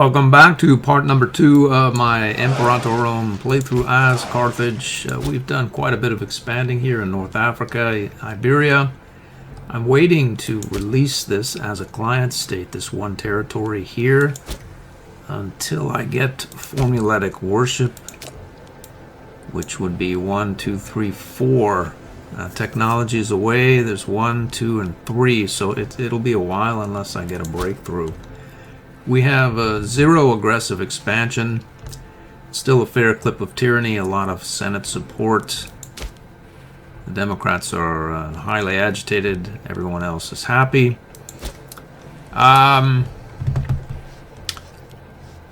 Welcome back to part number 2 of my Imperator playthrough as Carthage. We've done quite a bit of expanding here in North Africa, Iberia. I'm waiting to release this as a client state, this one territory here, until I get formulatic worship, which would be 1, 2, 3, 4 technologies away. There's 1, 2, and 3, so it'll be a while unless I get a breakthrough. We have 0 aggressive expansion, still a fair clip of tyranny, a lot of Senate support. The Democrats are highly agitated, everyone else is happy.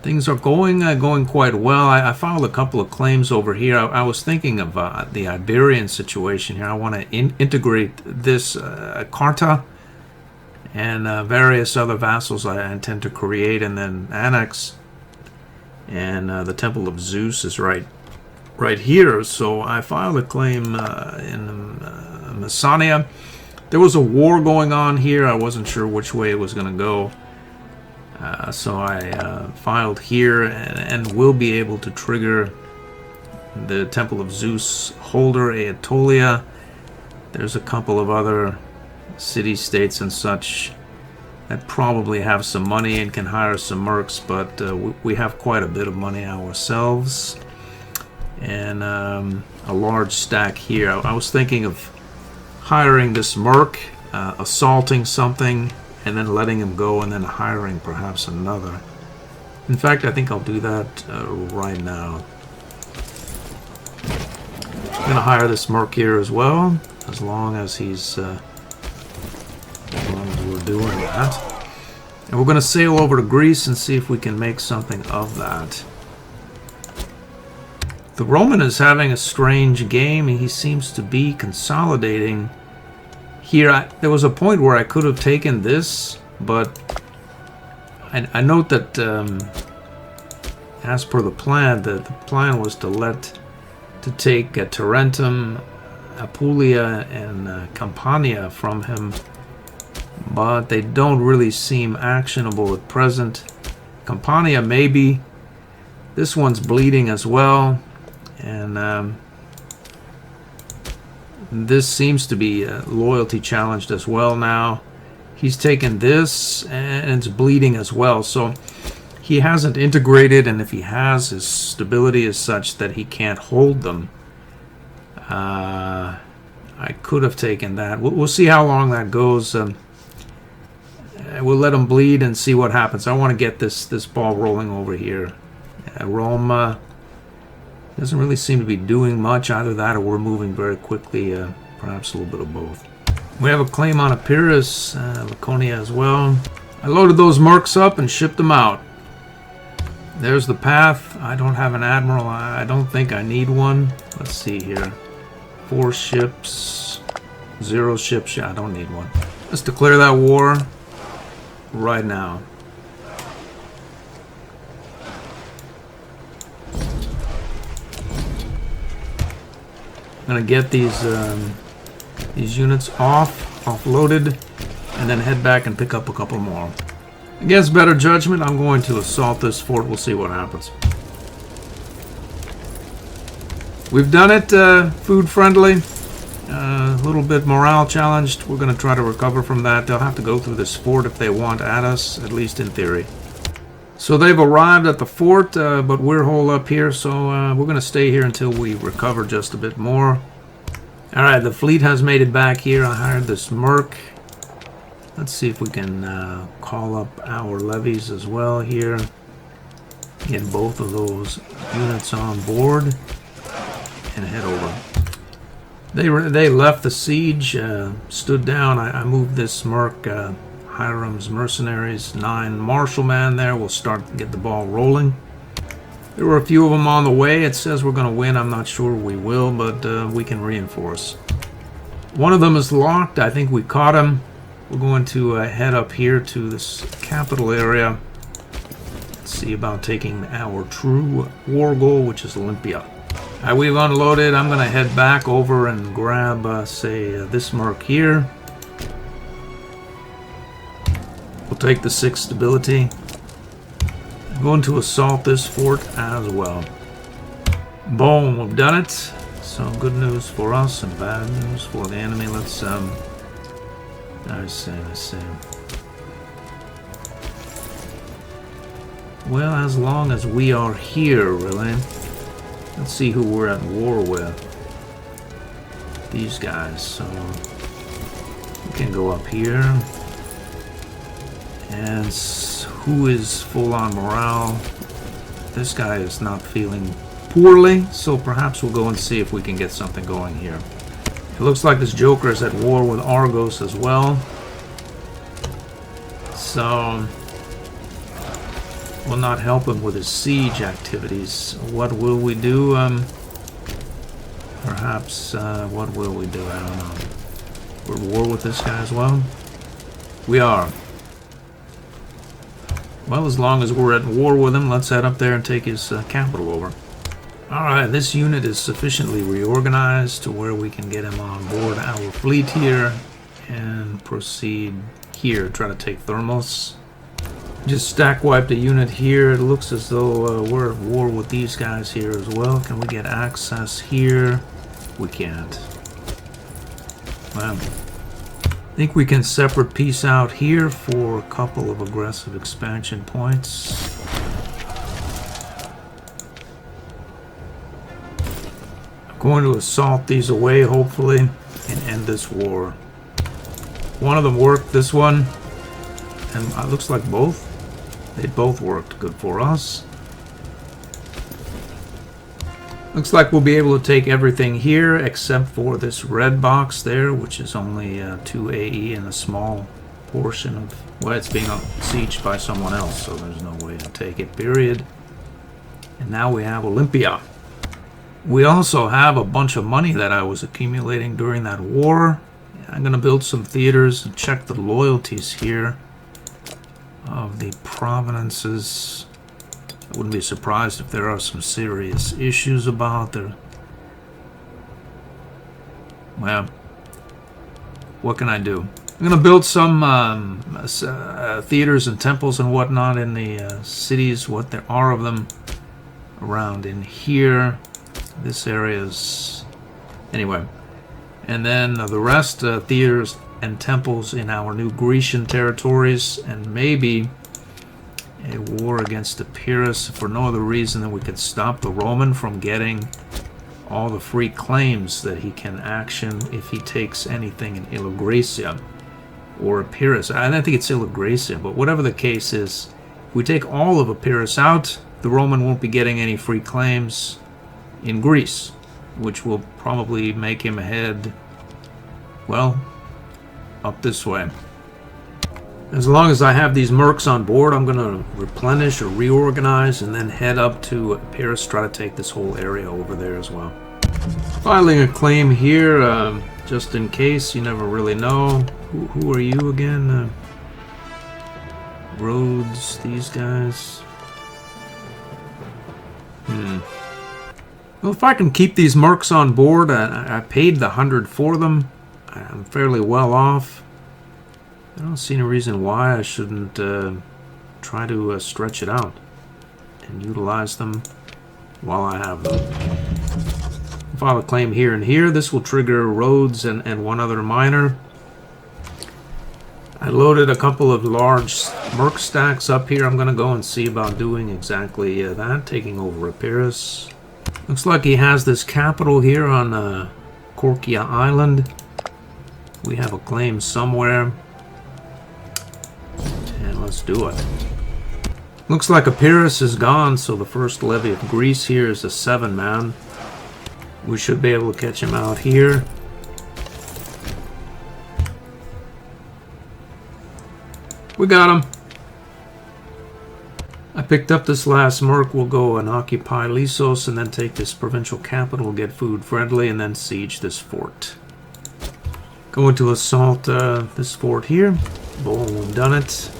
Things are going quite well. I filed a couple of claims over here. I was thinking of the Iberian situation here. I want to integrate this Carthage and various other vassals I intend to create and then annex. And the Temple of Zeus is right here. So I filed a claim in Messania. There was a war going on here. I wasn't sure which way it was going to go. So I filed here and will be able to trigger the Temple of Zeus holder, Aetolia. There's a couple of other city-states and such that probably have some money and can hire some mercs, but we have quite a bit of money ourselves, and a large stack here. I was thinking of hiring this merc, assaulting something, and then letting him go, and then hiring perhaps another. In fact, I think I'll do that right now. I'm going to hire this merc here as well, as long as he's we're doing that. And we're going to sail over to Greece and see if we can make something of that. The Roman is having a strange game. He seems to be consolidating. Here, there was a point where I could have taken this, but I note that as per the plan, the plan was to take Tarentum, Apulia, and Campania from him, but they don't really seem actionable at present. Campania maybe. This one's bleeding as well, and this seems to be loyalty challenged as well now. He's taken this and it's bleeding as well, so he hasn't integrated, and if he has, his stability is such that he can't hold them. I could have taken that. We'll see how long that goes. We'll let him bleed and see what happens. I want to get this ball rolling over here. Rome doesn't really seem to be doing much. Either that or we're moving very quickly. Perhaps a little bit of both. We have a claim on Epirus, Laconia as well. I loaded those mercs up and shipped them out. There's the path. I don't have an admiral. I don't think I need one. Let's see here. 4 ships. 0 ships. Yeah, I don't need one. Let's declare that war right now. I'm gonna get these units offloaded, and then head back and pick up a couple more. Against better judgment, I'm going to assault this fort. We'll see what happens. We've done it food friendly. A little bit morale challenged. We're going to try to recover from that. They'll have to go through this fort if they want at us, at least in theory. So they've arrived at the fort, but we're holed up here, so we're going to stay here until we recover just a bit more. Alright, the fleet has made it back here. I hired this merc. Let's see if we can call up our levies as well here. Get both of those units on board and head over. They left the siege, stood down. I moved this merc, Hiram's mercenaries, 9 marshalman there. We'll start to get the ball rolling. There were a few of them on the way. It says we're going to win. I'm not sure we will, but we can reinforce. One of them is locked. I think we caught him. We're going to head up here to this capital area. Let's see about taking our true war goal, which is Olympia. We've unloaded. I'm going to head back over and grab, say, this merc here. We'll take the 6 stability. I'm going to assault this fort as well. Boom, we've done it. So good news for us and bad news for the enemy. Let's I see. Well, as long as we are here, really. Let's see who we're at war with. These guys, so we can go up here. And who is full on morale? This guy is not feeling poorly, so perhaps we'll go and see if we can get something going here. It looks like this Joker is at war with Argos as well. So we'll not help him with his siege activities. What will we do? Perhaps, what will we do? I don't know. We're at war with this guy as well? We are. Well, as long as we're at war with him, let's head up there and take his capital over. Alright, this unit is sufficiently reorganized to where we can get him on board our fleet here and proceed here, try to take Thermos. Just stack wiped a unit here. It looks as though we're at war with these guys here as well. Can we get access here? We can't. Well, I think we can separate peace out here for a couple of aggressive expansion points. I'm going to assault these away, hopefully, and end this war. One of them worked, this one, and it looks like both. They both worked good for us. Looks like we'll be able to take everything here except for this red box there, which is only 2 AE and a small portion of... Well, it's being sieged by someone else, so there's no way to take it, period. And now we have Olympia. We also have a bunch of money that I was accumulating during that war. I'm going to build some theaters and check the loyalties here of the provenances. I wouldn't be surprised if there are some serious issues about there. Well, what can I do? I'm going to build some theaters and temples and whatnot in the cities, what there are of them around in here. This area is... Anyway. And then the rest, theaters and temples in our new Grecian territories, and maybe a war against Epirus for no other reason than we could stop the Roman from getting all the free claims that he can action if he takes anything in Ilogracia or Epirus. I don't think it's Ilogracia, but whatever the case is, if we take all of Epirus out, the Roman won't be getting any free claims in Greece, which will probably make him head, well, up this way. As long as I have these mercs on board, I'm going to replenish or reorganize and then head up to Epirus, try to take this whole area over there as well. Filing a claim here, just in case, you never really know. Who are you again? Rhodes, these guys. Well, if I can keep these mercs on board, I paid the 100 for them. I'm fairly well off. I don't see any reason why I shouldn't try to stretch it out and utilize them while I have them. File a claim here and here. This will trigger Rhodes and one other miner. I loaded a couple of large merc stacks up here. I'm going to go and see about doing exactly that, taking over Epirus. Looks like he has this capital here on Korkia Island. We have a claim somewhere. And let's do it. Looks like Epirus is gone, so the first levy of Greece here is a 7-man. We should be able to catch him out here. We got him. I picked up this last merc. We'll go and occupy Lissos and then take this provincial capital, get food friendly, and then siege this fort. Going to assault this fort here. Boom, we've done it.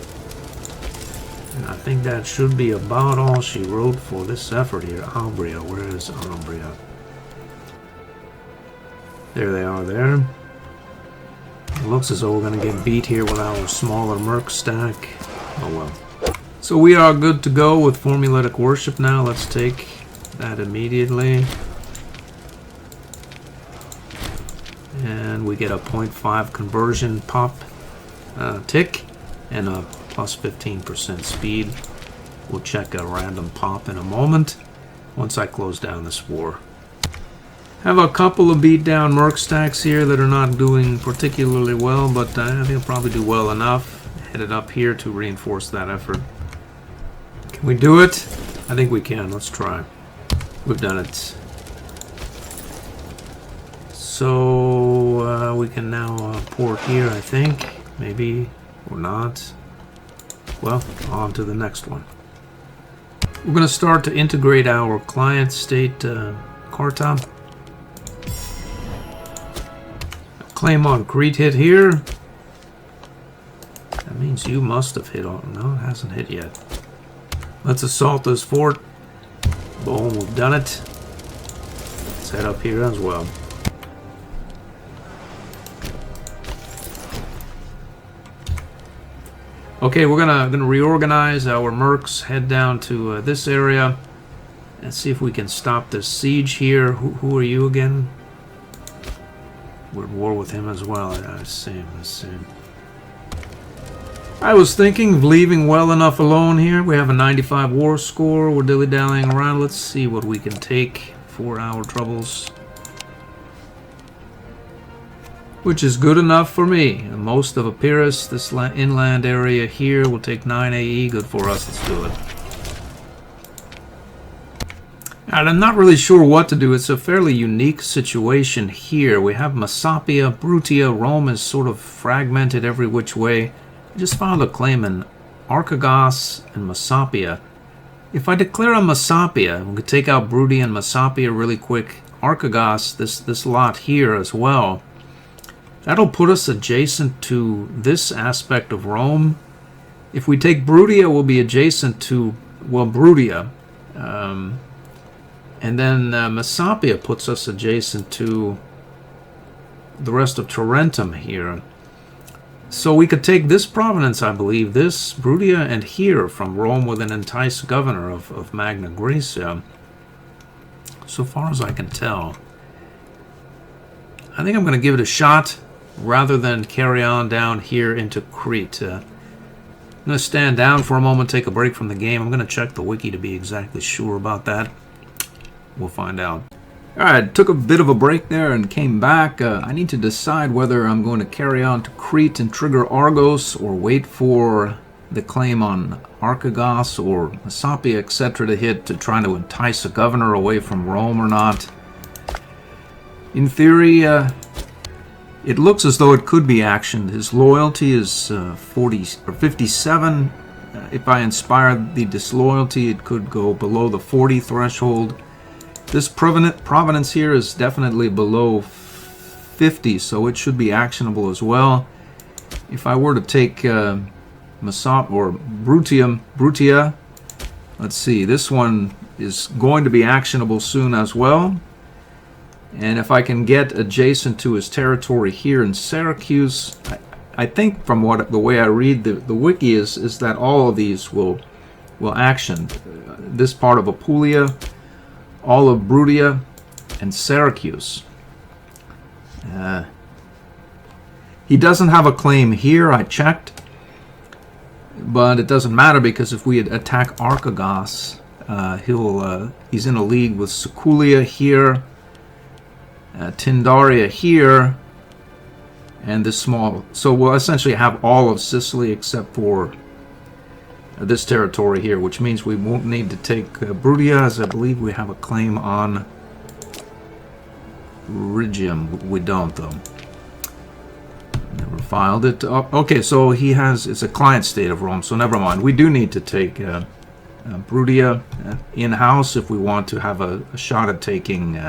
And I think that should be about all she wrote for this effort here. Umbria, where is Umbria? There they are there. It looks as though we're going to get beat here with our smaller merc stack. Oh well. So we are good to go with formulatic worship now. Let's take that immediately. And we get a 0.5 conversion pop tick and a plus 15% speed. We'll check a random pop in a moment once I close down this war. Have a couple of beat down merc stacks here that are not doing particularly well, but I think they'll probably do well enough. Headed up here to reinforce that effort. Can we do it? I think we can. Let's try. We've done it. So we can now port here, I think. Maybe or not. Well, on to the next one. We're going to start to integrate our client state Carthage. Claim on Crete hit here. That means you must have hit on. No, it hasn't hit yet. Let's assault this fort. Boom, we've done it. Let's head up here as well. Okay, we're gonna reorganize our mercs, head down to this area, and see if we can stop this siege here. Who are you again? We're at war with him as well. I see. I was thinking of leaving well enough alone here. We have a 95 war score. We're dilly-dallying around. Let's see what we can take for our troubles. Which is good enough for me. Most of Epirus, this inland area here, will take 9 AE. Good for us. Let's do it. And I'm not really sure what to do. It's a fairly unique situation here. We have Messapia, Brutia. Rome is sort of fragmented every which way. I just found a claim in Archagos and Messapia. If I declare a Messapia, we could take out Brutia and Messapia really quick. Archagos, this lot here as well. That'll put us adjacent to this aspect of Rome. If we take Brutia, we'll be adjacent to, well, Brutia. And then Messapia puts us adjacent to the rest of Tarentum here. So we could take this province, I believe, this, Brutia, and here from Rome with an enticed governor of Magna Graecia. So far as I can tell. I think I'm going to give it a shot rather than carry on down here into Crete. I'm going to stand down for a moment, take a break from the game. I'm going to check the wiki to be exactly sure about that. We'll find out. Alright, took a bit of a break there and came back. I need to decide whether I'm going to carry on to Crete and trigger Argos or wait for the claim on Archagos or Messapia, etc. to hit to try to entice a governor away from Rome or not. In theory, it looks as though it could be actioned. His loyalty is 40 or 57. If I inspire the disloyalty, it could go below the 40 threshold. This provenance here is definitely below 50, so it should be actionable as well. If I were to take Messapia or Brutia, let's see, this one is going to be actionable soon as well. And if I can get adjacent to his territory here in Syracuse, I think from the way I read the wiki is that all of these will action. This part of Apulia, all of Brutia, and Syracuse. He doesn't have a claim here, I checked. But it doesn't matter because if we attack Archagos, he's in a league with Siculia here, Tindaria here, and this small. So we'll essentially have all of Sicily except for this territory here, which means we won't need to take Brutia, as I believe we have a claim on Rhegium. We don't, though. Never filed it. Oh, okay, so he has, it's a client state of Rome, so never mind. We do need to take Brutia in-house if we want to have a shot at taking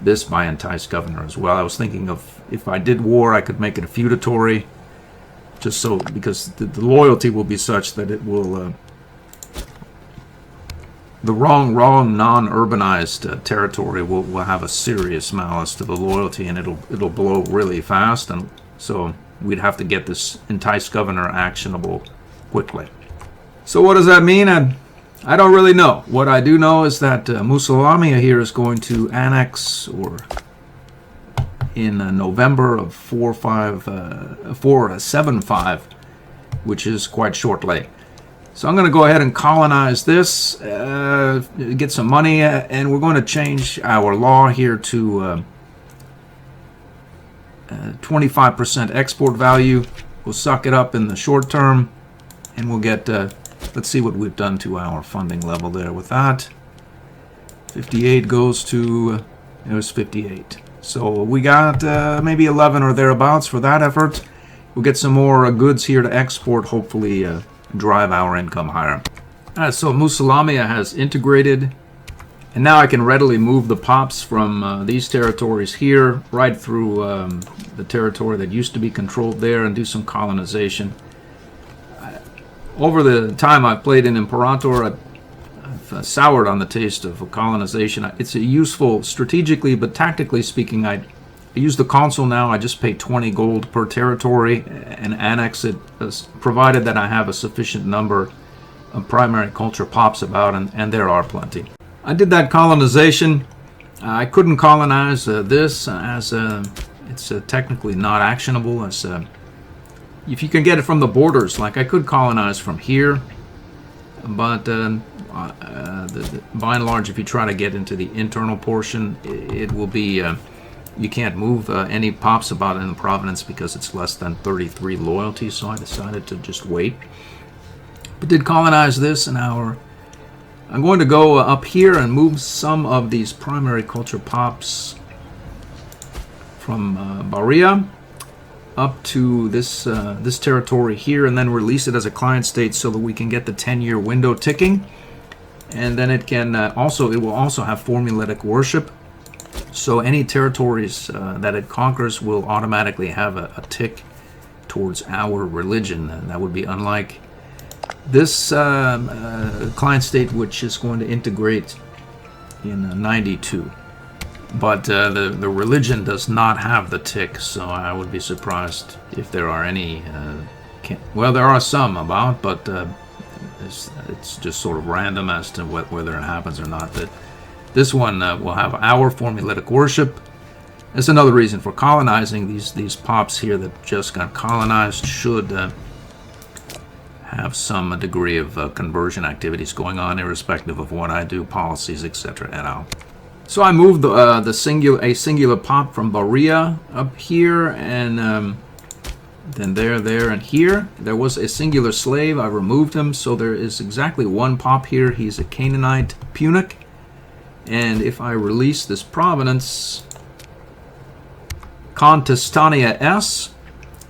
this by enticed governor as well. I was thinking of, if I did war, I could make it a feudatory, just so, because the loyalty will be such that it will, the wrong non-urbanized territory will have a serious malice to the loyalty, and it'll blow really fast, and so we'd have to get this enticed governor actionable quickly. So what does that mean? I don't really know. What I do know is that Musalamia here is going to annex, or in November of 475, which is quite shortly. So I'm going to go ahead and colonize this, get some money, and we're going to change our law here to 25% export value. We'll suck it up in the short term, and we'll get, let's see what we've done to our funding level there with that. 58 goes to, it was 58. So we got maybe 11 or thereabouts for that effort. We'll get some more goods here to export, hopefully drive our income higher. Alright, so Musalamia has integrated, and now I can readily move the pops from these territories here right through the territory that used to be controlled there and do some colonization. Over the time I've played in Imperator, I've soured on the taste of colonization. It's a useful strategically, but tactically speaking, I use the console now. I just pay 20 gold per territory and annex it, provided that I have a sufficient number of primary culture pops about, and there are plenty. I did that colonization. I couldn't colonize this as it's technically not actionable. As if you can get it from the borders, like I could colonize from here, but by and large, if you try to get into the internal portion, it will be you can't move any pops about in the province because it's less than 33 loyalty. So I decided to just wait. But did colonize this an hour. I'm going to go up here and move some of these primary culture pops from Baria up to this this territory here, and then release it as a client state so that we can get the 10-year window ticking. And then it can it will also have formulatic worship. So any territories that it conquers will automatically have a tick towards our religion. And that would be unlike this client state, which is going to integrate in 92. But the religion does not have the tick, so I would be surprised if there are any. Well, there are some about, but it's just sort of random as to whether it happens or not. That this one will have our formulatic worship. That's another reason for colonizing. These pops here that just got colonized should have some degree of conversion activities going on, irrespective of what I do, policies, etc. et al. So I moved a singular pop from Baria up here, and then there, and here. There was a singular slave. I removed him, so there is exactly one pop here. He's a Canaanite Punic. And if I release this provenance, Contestania S,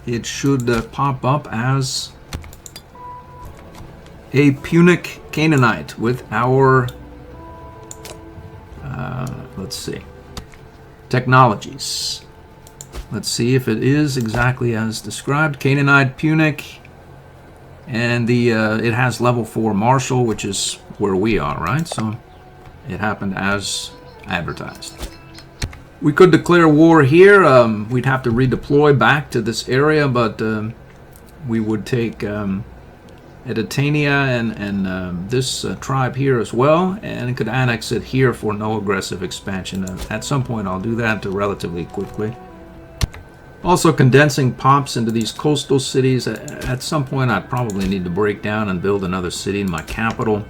it should pop up as a Punic Canaanite with our, let's see, technologies. Let's see if it is exactly as described. Canaanite Punic, and the it has level 4 martial, which is where we are, right? So it happened as advertised. We could declare war here. We'd have to redeploy back to this area, but we would take Editania and this tribe here as well, and could annex it here for no aggressive expansion. At some point I'll do that relatively quickly. Also condensing pops into these coastal cities. At some point I'd probably need to break down and build another city in my capital.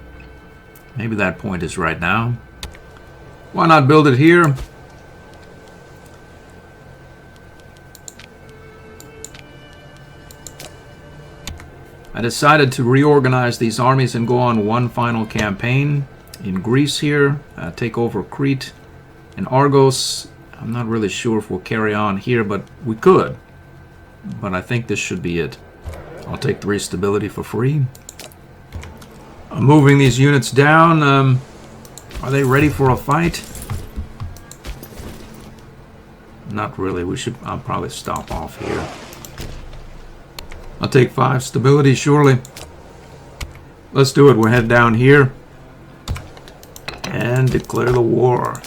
Maybe that point is right now. Why not build it here? I decided to reorganize these armies and go on one final campaign in Greece here, take over Crete and Argos. I'm not really sure if we'll carry on here, but we could. But I think this should be it. I'll take 3 stability for free. I'm moving these units down. Are they ready for a fight? Not really. I'll probably stop off here. I'll take 5 stability, surely. Let's do it. We'll head down here and declare the war.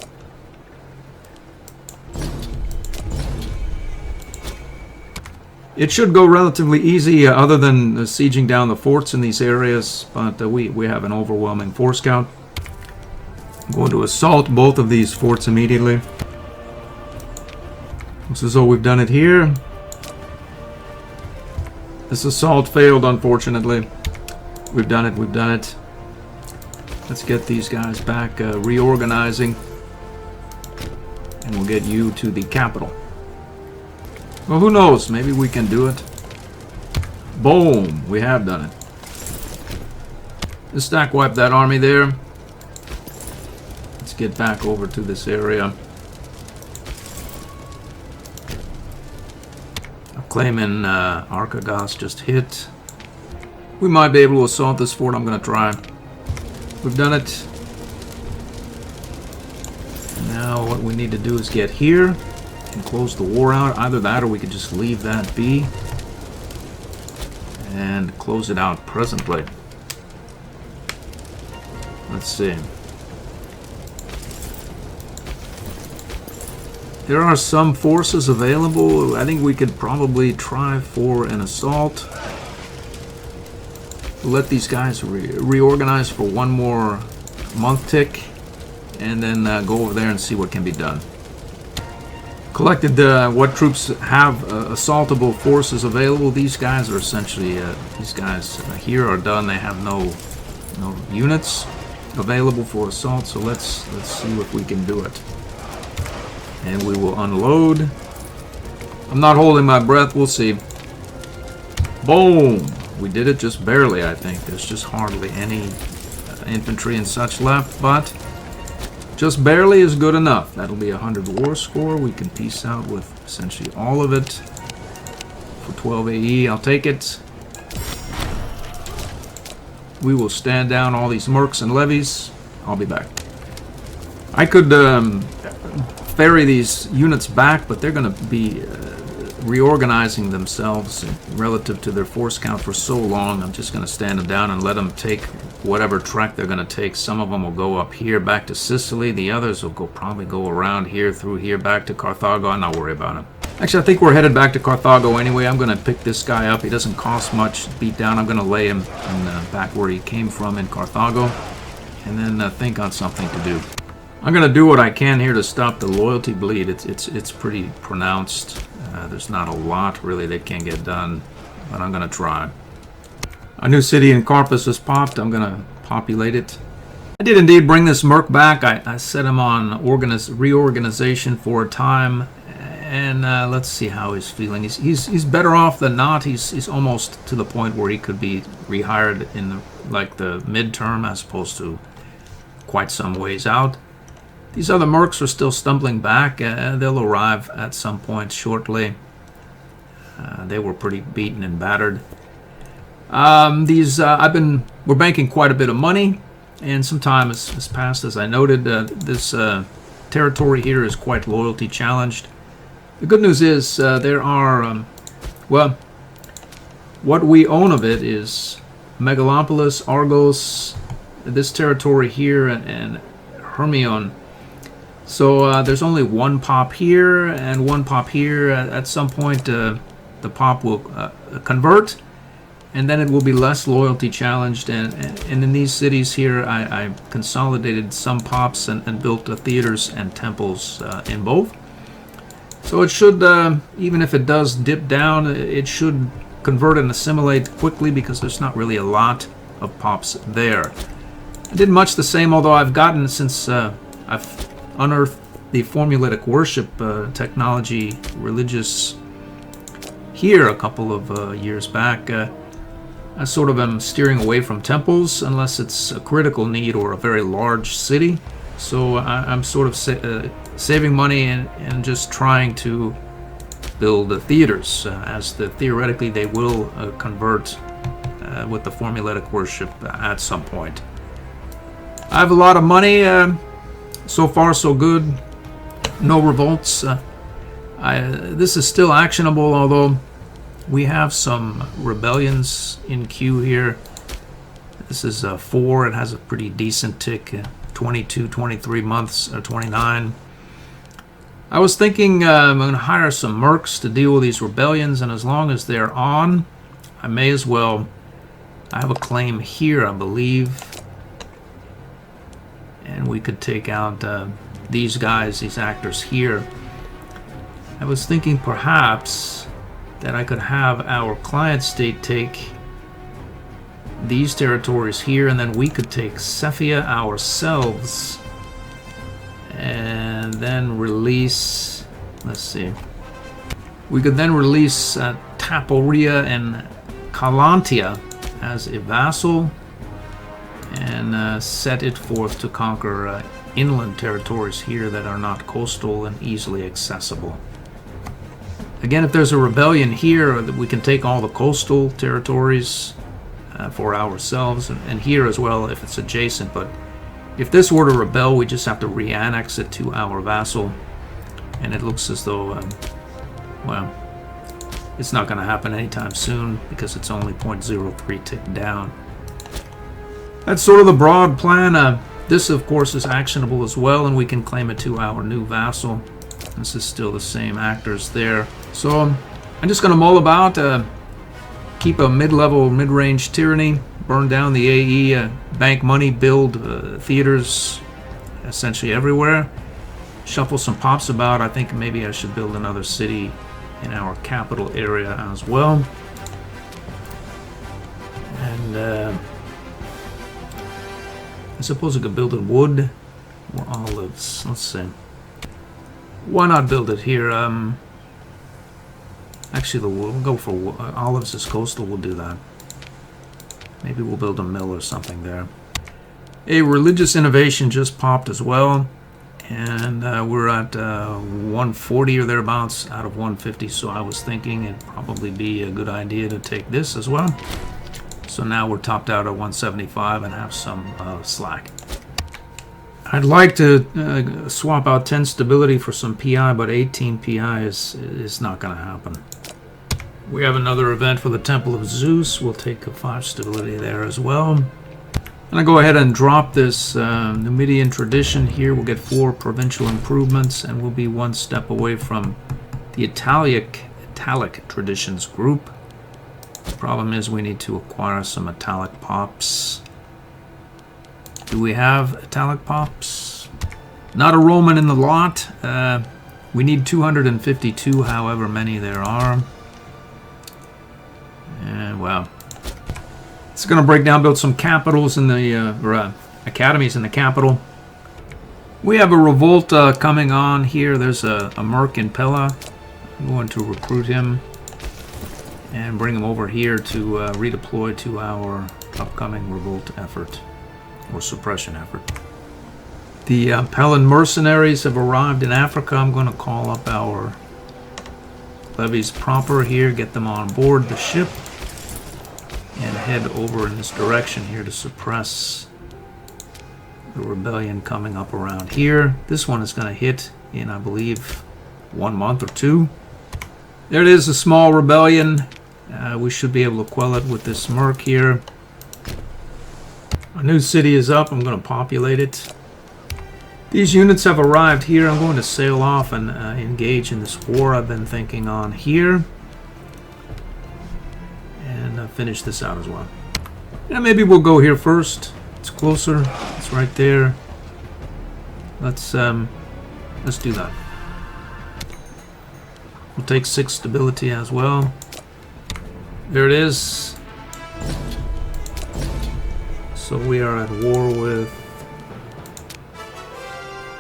It should go relatively easy, other than sieging down the forts in these areas, but we have an overwhelming force count. I'm going to assault both of these forts immediately. Looks as though we've done it here. This assault failed, unfortunately. We've done it, we've done it. Let's get these guys back reorganizing, and we'll get you to the capital. Well, who knows? Maybe we can do it. Boom! We have done it. Let's stack wipe that army there. Let's get back over to this area. Claiming Archagos just hit. We might be able to assault this fort. I'm going to try. We've done it. Now what we need to do is get here and close the war out. Either that or we could just leave that be and close it out presently. Let's see. There are some forces available. I think we could probably try for an assault. Let these guys reorganize for one more month tick, and then go over there and see what can be done. Collected what troops have assaultable forces available. These guys are essentially, these guys here are done. They have no units available for assault, so let's see if we can do it. And we will unload. I'm not holding my breath, we'll see. Boom! We did it just barely, I think. There's just hardly any infantry and such left, but just barely is good enough. That'll be 100 war score. We can peace out with essentially all of it. For 12 AE, I'll take it. We will stand down all these mercs and levies. I'll be back. I could ferry these units back, but they're going to be reorganizing themselves relative to their force count for so long. I'm just going to stand them down and let them take whatever track they're going to take. Some of them will go up here back to Sicily. The others will probably go around here, through here, back to Carthago. I'm not worried about them. Actually, I think we're headed back to Carthago anyway. I'm going to pick this guy up. He doesn't cost much to beat down. I'm going to lay him back where he came from in Carthago, and then think on something to do. I'm going to do what I can here to stop the loyalty bleed. It's pretty pronounced. There's not a lot really that can get done, but I'm going to try. A new city in Carthage has popped. I'm going to populate it. I did indeed bring this merc back. I set him on reorganization for a time, and let's see how he's feeling. He's better off than not. He's almost to the point where he could be rehired in the midterm, as opposed to quite some ways out. These other mercs are still stumbling back. They'll arrive at some point shortly. They were pretty beaten and battered. We're banking quite a bit of money, and some time has passed, as I noted. This territory here is quite loyalty challenged. The good news is there are, what we own of it is Megalopolis, Argos, this territory here, and Hermione. So there's only one pop here and one pop here. At some point, the pop will convert, and then it will be less loyalty challenged. And in these cities here, I consolidated some pops and built theaters and temples in both. So it should, even if it does dip down, it should convert and assimilate quickly, because there's not really a lot of pops there. I did much the same, although I've gotten, since I've unearthed the formulatic worship technology religious here a couple of years back. I sort of am steering away from temples unless it's a critical need or a very large city. So I'm sort of saving money and just trying to build theaters, as theoretically they will convert with the formulatic worship at some point. I have a lot of money. So far, so good. No revolts. This is still actionable, although we have some rebellions in queue here. This is 4. It has a pretty decent tick. 22, 23 months, or 29. I was thinking I'm going to hire some mercs to deal with these rebellions, and as long as they're on, I may as well. I have a claim here, I believe, and we could take out these guys, these actors here. I was thinking perhaps that I could have our client state take these territories here, and then we could take Cephia ourselves and then release, let's see, we could then release Taporia and Kalantia as a vassal and set it forth to conquer inland territories here that are not coastal and easily accessible. Again, if there's a rebellion here, we can take all the coastal territories for ourselves, and here as well if it's adjacent. But if this were to rebel, we just have to re-annex it to our vassal, and it looks as though, well, it's not going to happen anytime soon because it's only 0.03 tick down. That's sort of the broad plan. This, of course, is actionable as well, and we can claim it to our new vassal. This is still the same actors there. So I'm just going to mull about, keep a mid-level, mid-range tyranny, burn down the AE, bank money, build theaters essentially everywhere, shuffle some pops about. I think maybe I should build another city in our capital area as well. And I suppose I could build it wood or olives. Let's see. Why not build it here? Actually, we'll go for olives as coastal. We'll do that. Maybe we'll build a mill or something there. A religious innovation just popped as well, and we're at 140 or thereabouts out of 150. So I was thinking it'd probably be a good idea to take this as well. So now we're topped out at 175 and have some slack. I'd like to swap out 10 stability for some PI, but 18 PI is not going to happen. We have another event for the Temple of Zeus. We'll take a 5 stability there as well. And I go ahead and drop this Numidian tradition here. We'll get 4 provincial improvements, and we'll be 1 step away from the Italic traditions group. The problem is we need to acquire some Italic pops. Do we have Italic pops? Not a Roman in the lot. We need 252, however many there are. And well, it's going to break down, build some capitals in the academies in the capital. We have a revolt coming on here. There's a merc in Pella. I'm going to recruit him and bring him over here to redeploy to our upcoming revolt effort or suppression effort. The Pellan mercenaries have arrived in Africa. I'm going to call up our levies proper here, get them on board the ship, and head over in this direction here to suppress the rebellion coming up around here. This one is going to hit in, I believe, 1 month or 2. There it is, a small rebellion. We should be able to quell it with this merc here. Our new city is up. I'm going to populate it. These units have arrived here. I'm going to sail off and engage in this war I've been thinking on here. And finish this out as well. Yeah, maybe we'll go here first. It's closer. It's right there. Let's do that. We'll take 6 stability as well. There it is. So we are at war with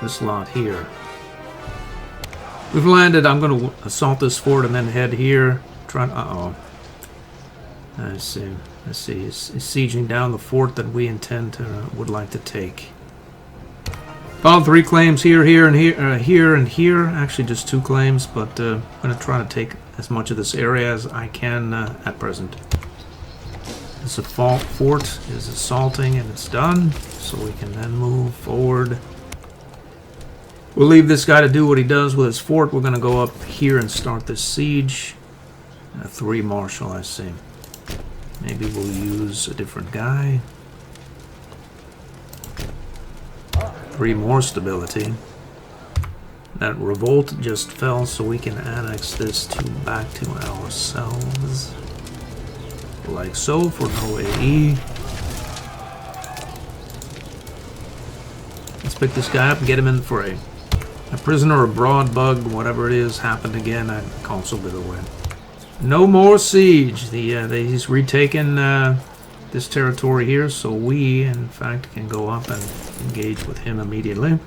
this lot here. We've landed. I'm going to assault this fort and then head here. Try. I see. I see. He's sieging down the fort that we would like to take. Found 3 claims here, and here. Actually, just 2 claims, but I'm going to try to take as much of this area as I can at present. This fort is assaulting, and it's done, so we can then move forward. We'll leave this guy to do what he does with his fort. We're going to go up here and start this siege. 3 marshal, I see. Maybe we'll use a different guy. 3 more stability. That revolt just fell, so we can annex this back to ourselves. Like so, for no AE. Let's pick this guy up and get him in the fray. A prisoner abroad bug, whatever it is, happened again. I consoled it away. No more siege. He's retaken this territory here, so we, in fact, can go up and engage with him immediately.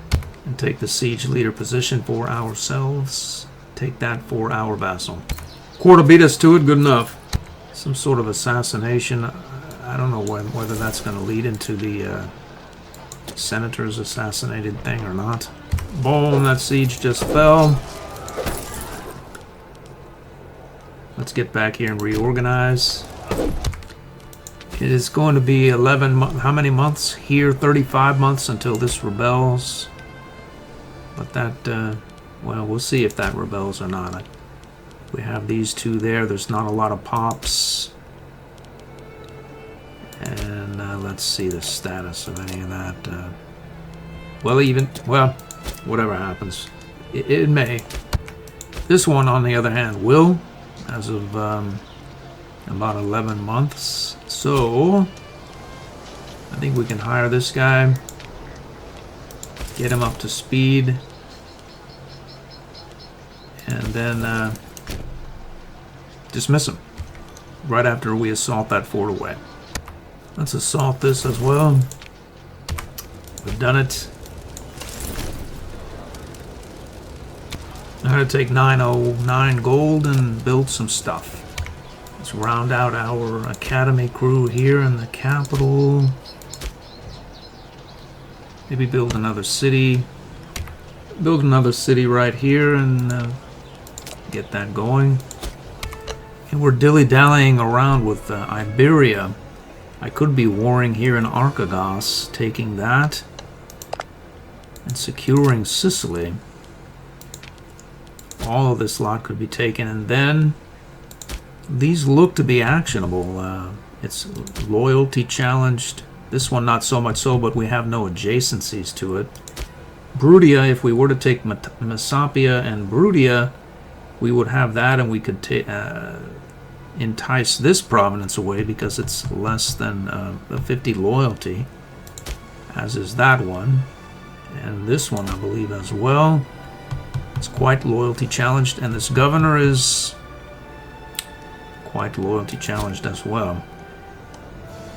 And take the siege leader position for ourselves. Take that for our vassal. Quarter beat us to it, good enough. Some sort of assassination. I don't know whether that's going to lead into the senator's assassinated thing or not. Boom, that siege just fell. Let's get back here and reorganize. It is going to be 11 months. How many months? Here, 35 months until this rebels. But that, well, we'll see if that rebels or not. We have these two there. There's not a lot of pops. And let's see the status of any of that. Well, whatever happens. It may. This one, on the other hand, will, as of about 11 months. So, I think we can hire this guy. Get him up to speed. And then dismiss him. Right after we assault that fort away. Let's assault this as well. We've done it. I'm going to take 909 gold and build some stuff. Let's round out our academy crew here in the capital. Maybe build another city. Build another city right here and get that going. And we're dilly-dallying around with Iberia. I could be warring here in Archagos, taking that and securing Sicily. All of this lot could be taken, and then these look to be actionable. It's loyalty challenged. This one not so much so, but we have no adjacencies to it. Brutia, if we were to take Messapia and Brutia, we would have that, and we could entice this province away because it's less than 50 loyalty, as is that one. And this one, I believe, as well. It's quite loyalty challenged, and this governor is quite loyalty challenged as well.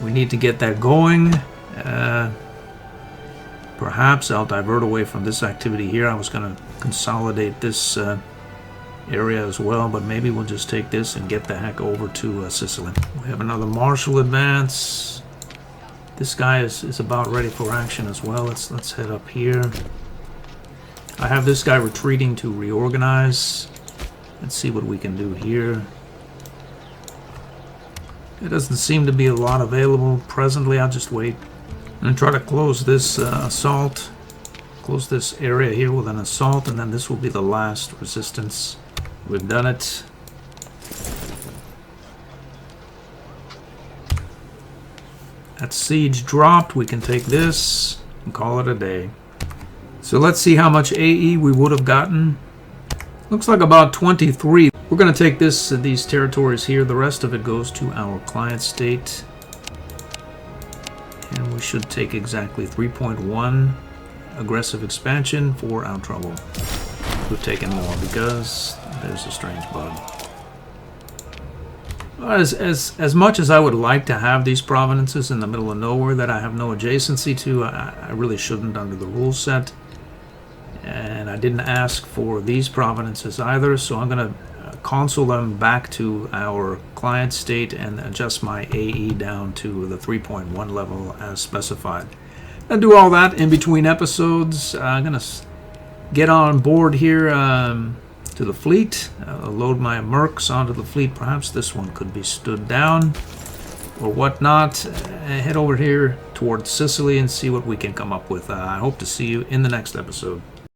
We need to get that going. Perhaps I'll divert away from this activity here. I was going to consolidate this area as well, but maybe we'll just take this and get the heck over to Sicily. We have another martial advance. This guy is about ready for action as well. Let's head up here. I have this guy retreating to reorganize. Let's see what we can do here. There doesn't seem to be a lot available presently. I'll just wait and try to close this assault. Close this area here with an assault, and then this will be the last resistance. We've done it. That siege dropped. We can take this and call it a day. So let's see how much AE we would have gotten. Looks like about 23. We're going to take these territories here. The rest of it goes to our client state. And we should take exactly 3.1 aggressive expansion for our trouble. We've taken more because there's a strange bug. As much as I would like to have these provinces in the middle of nowhere that I have no adjacency to, I really shouldn't under the rule set. And I didn't ask for these provinces either, so I'm going to console them back to our client state and adjust my AE down to the 3.1 level as specified. I'll do all that in between episodes. I'm going to get on board here to the fleet, load my mercs onto the fleet. Perhaps this one could be stood down or whatnot. Head over here towards Sicily and see what we can come up with. I hope to see you in the next episode.